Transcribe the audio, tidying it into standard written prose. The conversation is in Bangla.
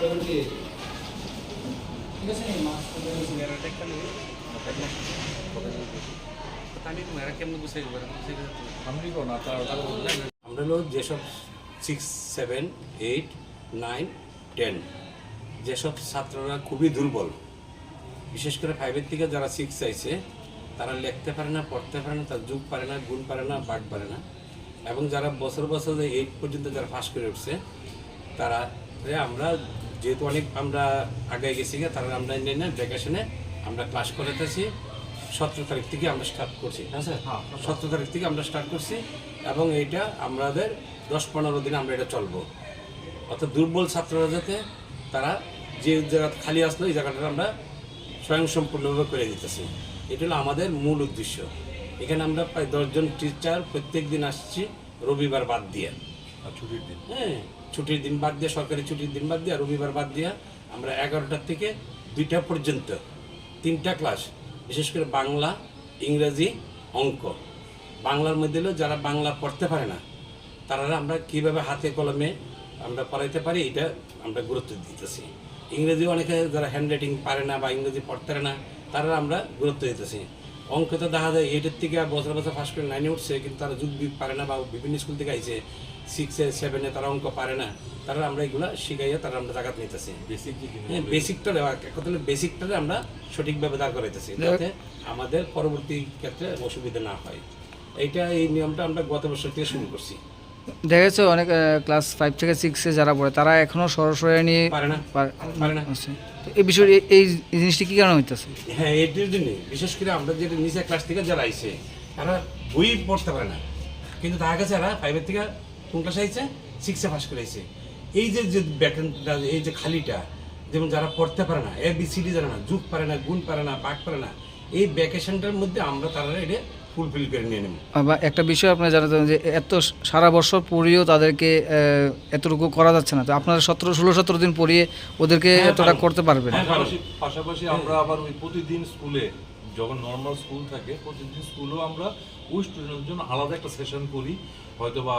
আমরা হলো যেসব 6, 7, 8, 9, 10 যেসব ছাত্ররা খুবই দুর্বল, বিশেষ করে 5 থেকে যারা 6 চাইছে তারা লিখতে পারে না, পড়তে পারে না, তার যোগ পারে না, গুণ পারে না, ভাগ পারে না, এবং যারা বছর 8 পর্যন্ত যারা পাস করে উঠছে তারা আমরা যেহেতু অনেক আমরা আগে গেছি তারা আমরা ভ্যাকেশনে আমরা ক্লাস করাতেছি। 17 তারিখ থেকে আমরা স্টার্ট করছি। হ্যাঁ স্যার, 17 তারিখ থেকে আমরা স্টার্ট করছি এবং এইটা আমাদের 10-15 দিন আমরা এটা চলবো। অর্থাৎ দুর্বল ছাত্ররা যাতে তারা যে জায়গা খালি আসলো এই জায়গাটা আমরা স্বয়ংসম্পূর্ণভাবে করে দিতেছি। এটা হলো আমাদের মূল উদ্দেশ্য। এখানে আমরা প্রায় 10 জন টিচার প্রত্যেক দিন আসছি, রবিবার বাদ দিয়ে, ছুটির দিন, হ্যাঁ ছুটির দিন বাদ দিয়ে, সরকারি ছুটির দিন বাদ দিয়ে, রবিবার বাদ দিয়ে আমরা 11টা থেকে 2টা পর্যন্ত 3টা ক্লাস, বিশেষ করে বাংলা, ইংরেজি, অঙ্ক। বাংলার মধ্যে হলো যারা বাংলা পড়তে পারে না তারা আমরা কীভাবে হাতে কলমে আমরা পড়াইতে পারি এটা আমরা গুরুত্ব দিতেছি। ইংরেজি অনেকে যারা হ্যান্ড রাইটিং পারে না বা ইংরেজি পড়তে পারে না তারা আমরা গুরুত্ব দিতেছি। অঙ্ক তো দেখা যায় 8 থেকে বছর ফার্স্ট করে 9 উঠছে, কিন্তু তারা যুগ পারে না বা বিভিন্ন স্কুল থেকে আইছে 6, 7 তারা অঙ্ক পারে না, তারা আমরা এগুলো শিখাইয়া তারা আমরা জায়গা নিতেছি। বেসিকটা বেসিকটা আমরা সঠিকভাবে দাঁড় করাইতেছি যাতে আমাদের পরবর্তী ক্ষেত্রে অসুবিধা না হয়। এই নিয়মটা আমরা গত বছর থেকে শুরু করছি। দেখা যাচ্ছে অনেক ক্লাস 5 থেকে 6-এ যারা পড়ে তারা এখনো সরাসরি নিয়ে পারে না। তো এই বিষয়ে এই জিনিসটি কি কারণে হইতেছে? হ্যাঁ, এটির জন্য বিশেষ করে আমরা যে নিচে ক্লাস থেকে যারা আইছে তারা বই পড়তে পারে না, কিন্তু তার কাছে এরা 5 থেকে কোন ক্লাসে আইছে 6-এ পাস করে আইছে। এই যে ব্যাকরণটা, এই যে খালিটা, যেমন যারা পড়তে পারে না, ABCD জানে না, যোগ পারে না, গুণ পারে না, ভাগ পারে না, এই ভ্যাকেশনটার মধ্যে আমরা তারা এটা ফুলফিল করে নিয়ে নেব। বা একটা বিষয় আপনারা জানাতেন যে এত সারা বছর পড়িয়েও তাদেরকে এতটুকু করা যাচ্ছে না, তো আপনারা 16-17 দিন পড়িয়ে ওদেরকে এতটা করতে পারবেন? পাশাপাশি আমরা আবার ওই প্রতিদিন স্কুলে যখন নর্মাল স্কুল থাকে প্রতিদিন স্কুলেও আমরা ওই স্টুডেন্টের জন্য আলাদা একটা সেশন করি, হয়তো বা